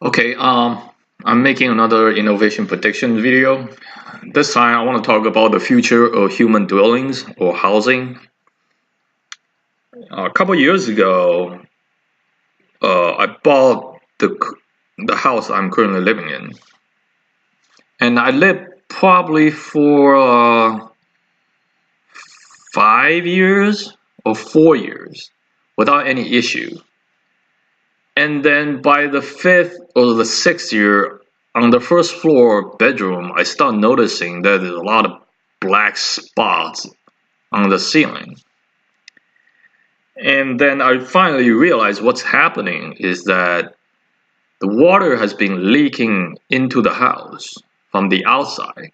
Okay, I'm making another innovation prediction video. This time I want to talk about the future of human dwellings or housing. A couple years ago, I bought the house I'm currently living in, and I lived probably for 5 years or 4 years without any issue. And then by the fifth or the sixth year, on the first floor bedroom, I start noticing that there's a lot of black spots on the ceiling. And then I finally realized what's happening is that the water has been leaking into the house from the outside.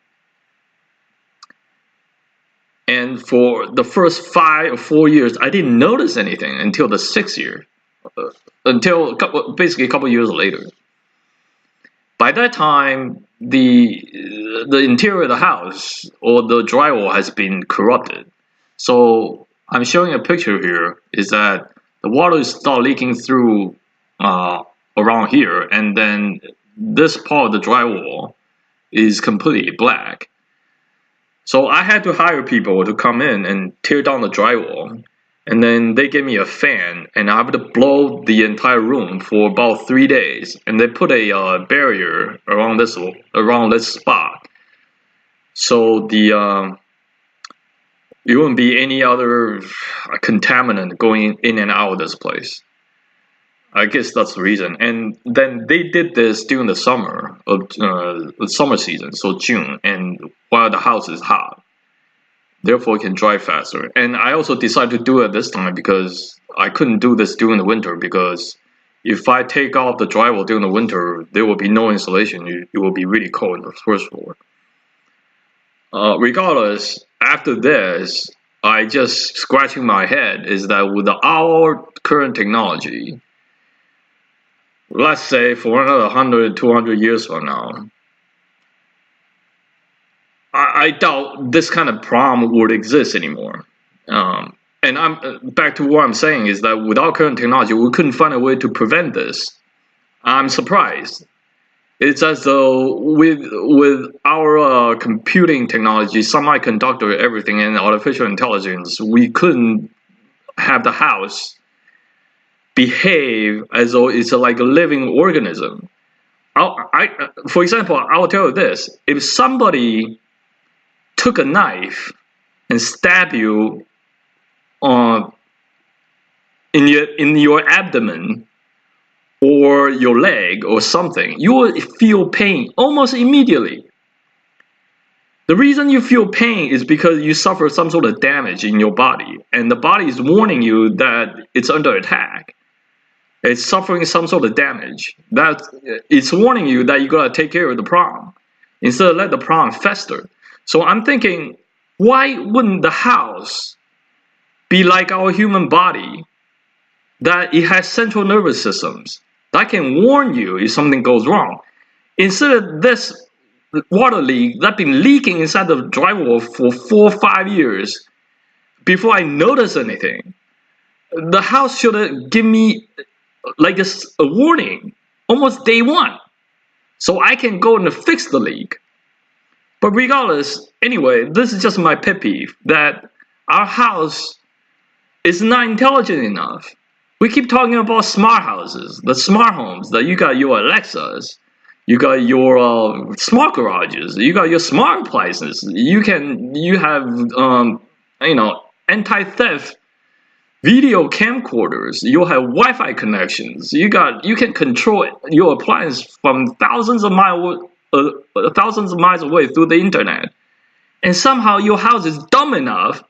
And for the first 5 or 4 years, I didn't notice anything until the sixth year, until basically a couple years later. By that time, the interior of the house or the drywall has been corrupted. So I'm showing a picture here is that the water is start leaking through around here, and then this part of the drywall is completely black. So I had to hire people to come in and tear down the drywall, and then they gave me a fan, and I have to blow the entire room for about 3 days, and they put a barrier around this spot, so there wouldn't be any other contaminant going in and out of this place. I guess that's the reason. And then they did this during the summer season, so June, and while the house is hot, therefore it can dry faster. And I also decided to do it this time because I couldn't do this during the winter, because if I take off the drywall during the winter, there will be no insulation. It will be really cold on the first floor. Regardless, after this, I just scratching my head is that with our current technology, let's say for another 100, 200 years from now, I doubt this kind of problem would exist anymore. And I'm back to what I'm saying is that without current technology, we couldn't find a way to prevent this. I'm surprised. It's as though with our computing technology, semiconductor, everything, and artificial intelligence, we couldn't have the house behave as though it's like a living organism. For example, I will tell you this: if somebody took a knife and stabbed you in your abdomen or your leg or something, you will feel pain almost immediately. The reason you feel pain is because you suffer some sort of damage in your body, and the body is warning you that it's under attack. It's suffering some sort of damage. That it's warning you that you gotta take care of the problem instead of let the problem fester. So I'm thinking, why wouldn't the house be like our human body, that it has central nervous systems that can warn you if something goes wrong? Instead of this water leak that's been leaking inside the drywall for 4 or 5 years before I notice anything, the house should have given me like a warning almost day one, so I can go and fix the leak. But regardless, anyway, this is just my pet peeve that our house is not intelligent enough. We keep talking about smart houses, the smart homes, that you got your Alexas, you got your smart garages, you got your smart appliances. You have anti-theft video camcorders. You have Wi-Fi connections. You can control your appliance from thousands of miles away through the internet. And somehow your house is dumb enough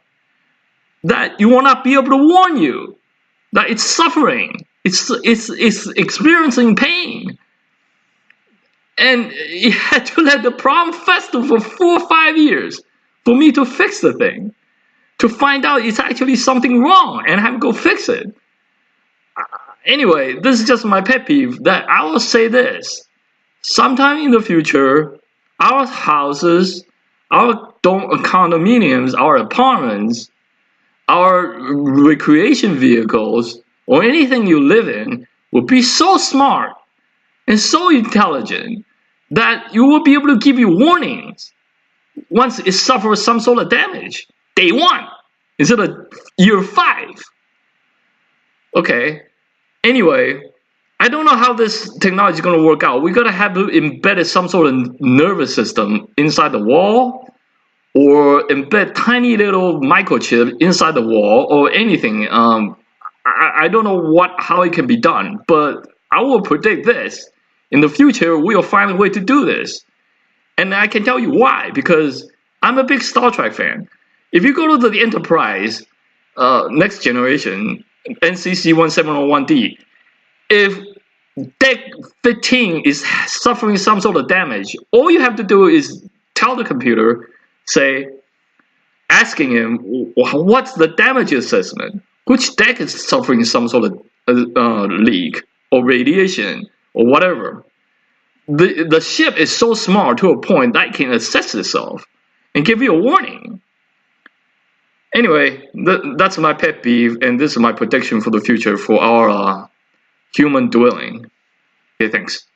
that you will not be able to warn you that it's suffering. It's experiencing pain. And you had to let the problem fester for 4 or 5 years for me to fix the thing, to find out it's actually something wrong and have to go fix it. Anyway, this is just my pet peeve that I will say this: sometime in the future, our houses, our condominiums, our apartments, our recreation vehicles, or anything you live in will be so smart and so intelligent that you will be able to give you warnings once it suffers some sort of damage. Day 1 instead of year 5. Okay. Anyway, I don't know how this technology is going to work out. We're going to have to embed some sort of nervous system inside the wall, or embed tiny little microchip inside the wall, or anything. I don't know how it can be done, but I will predict this. In the future, we'll find a way to do this. And I can tell you why, because I'm a big Star Trek fan. If you go to the Enterprise, Next Generation, NCC 1701D, if Deck 15 is suffering some sort of damage, all you have to do is tell the computer, asking him, what's the damage assessment? Which deck is suffering some sort of leak or radiation or whatever? The ship is so smart to a point that it can assess itself and give you a warning. Anyway, that's my pet peeve, and this is my prediction for the future for our human dwelling. Okay, thanks.